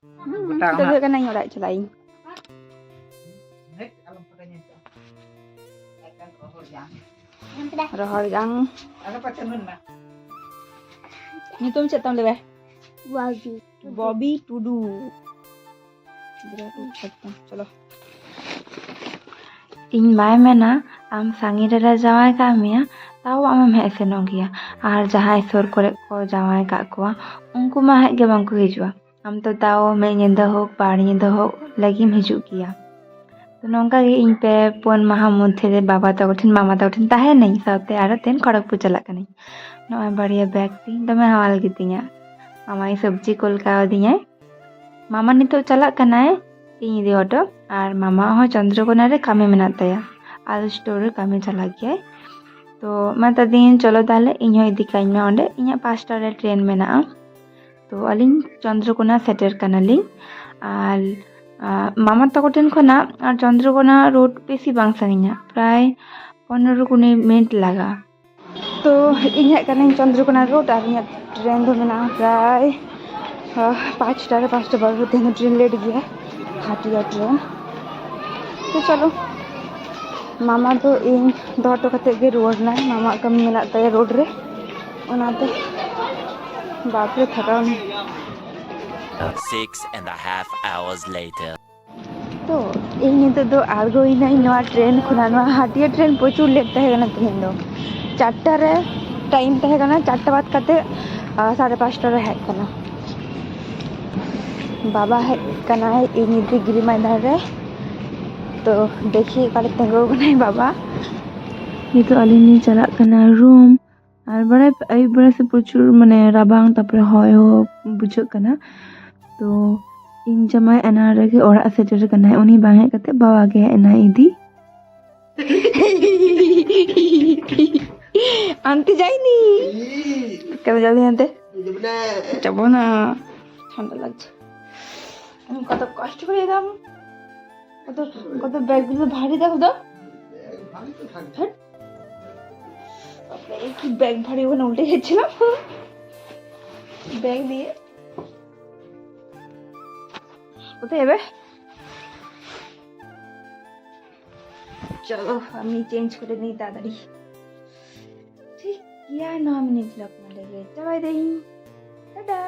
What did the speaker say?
Kita lihat kan orang celain. Rohor yang. Nyutum cek tam lebe. Bobby Tudu. Chalo. ᱤᱧ ᱵᱟᱭ ᱢᱮᱱᱟ ᱟᱢ ᱥᱟᱺᱜᱤᱧ ᱨᱮᱞᱮ ᱡᱟᱶᱟᱭ ᱠᱟᱜ ᱢᱮᱭᱟ ᱛᱟᱣ ᱟᱢᱮᱢ ᱦᱮᱡ ᱥᱮᱱᱚᱜ ᱜᱮᱭᱟ ᱟᱨ ᱡᱟᱦᱟᱸᱭ ᱥᱩᱨ ᱠᱚᱨᱮ ᱠᱚ ᱡᱟᱶᱟᱭ ᱠᱟᱜ ᱠᱚᱣᱟ ᱩᱱᱠᱩ ᱢᱟ ᱦᱮᱡ ᱜᱮ ᱵᱟᱝᱠᱚ ᱦᱤᱡᱩᱜᱼᱟ ᱟᱢ ᱛᱚ ᱛᱟᱣ ᱢᱤᱫ ᱧᱤᱫᱟᱹ ᱦᱳᱠ ᱵᱟᱨ ᱧᱤᱫᱟᱹ ᱦᱳᱠ ᱞᱟᱹᱜᱤᱫ ᱦᱤᱡᱩᱜ ᱜᱮᱭᱟ ᱛᱚ ᱱᱚᱝᱠᱟ ᱜᱮ ᱤᱧ ᱯᱮ ᱯᱩᱱ ᱢᱟᱦᱟ ᱢᱚᱫᱽᱫᱷᱮ ᱨᱮ ᱵᱟᱵᱟ ᱛᱟᱠᱚ ᱴᱷᱮᱱ ᱢᱟᱢᱟ ᱛᱟᱠᱚ ᱴᱷᱮᱱ ᱛᱟᱦᱮᱱᱟᱹᱧ ᱥᱟᱶᱛᱮ ᱟᱨᱚ ᱛᱮᱱ ᱠᱷᱚᱲᱚᱜᱽᱯᱩᱨ ᱪᱟᱞᱟᱜ ᱠᱟᱹᱱᱟᱹᱧ ᱱᱚᱜᱼᱚᱭ ᱵᱟᱨᱭᱟ ᱵᱮᱜᱽ ᱛᱤᱧ ᱫᱚᱢᱮ ᱦᱟᱢᱟᱞ ᱜᱮᱛᱤᱧᱟ ᱢᱟᱢᱟᱭ ᱥᱚᱵᱽᱡᱤ ᱠᱳᱞ ᱠᱟᱣᱫᱤᱧᱟᱭ ᱢᱟᱢᱟ ᱱᱤᱛᱚᱜ ᱪᱟᱞᱟᱜ ᱠᱟᱱᱟᱭ ᱤᱧ ᱤᱫᱤ ᱦᱚᱴᱚ ᱟᱨ ᱢᱟᱢᱟ ᱦᱚᱸ ᱪᱚᱱᱫᱨᱚᱠᱳᱱᱟ ᱨᱮ ᱠᱟᱹᱢᱤ ᱢᱮᱱᱟᱜ ᱛᱟᱭᱟ ᱟᱞ ᱥᱴᱳर रे कमी चला गया तो मैं चलो ताले इन इदी काई में ओंडे इᱧᱟ 5टा रे ट्रेन मेना तो अलिंग चंद्रकोना सेटर कनाली आर मामा तको ठेन खना आर चंद्रकोना रोड बेसी बांग साङिया प्राय 15-20 मिनट लगा तो इᱧा कने चंद्रकोना रोड आर इᱧा ट्रेन दो मेना प्राय 5टा रे 5टा बार तेन ट्रेन लेट गया हाटिया ट्रेन तो चलो मामा तो इन दोटो कते गे रुवारना मामा कमी मेना ताया रोड रे ओनाते बाप रे थकान 6.5 hours later तो इन नितो दो आलगो इना नवा ट्रेन खुना नवा हाटिया ट्रेन प्रचुर लेट तहे गना तिहिन दो 4टा रे टाइम तहे गना 4टा बाद कते 5:30 रे हेज कना बाबा हेज कना इन इदी गिरी मैदान रे तो देखिए काले तेंगो कनाय बाबा नितो अलिनी चला कना रूम और बड़े आई बड़े से प्रचुर माने राबांग तापरे होय हो बुझो कना तो इन जमाय एना रेगे ओरा सेटर कना उनी बांगे कते बाबा गे एना इदी आंटी जाइनी कब जाबी आंटे যাবো না ঠান্ডা লাগছে আমি কত কষ্ট করে এলাম কত কত ব্যাগগুলো ভারী দেখো তো কি ব্যাগ ভারী ওখানে উল্টে গেছিলাম ব্যাগ দিয়ে কোথায় যাবে চলো আমি চেঞ্জ করে নিই তাড়াতাড়ি ঠিক 9 মিনিট লাগবে লেগে যাবাই দেই টাটা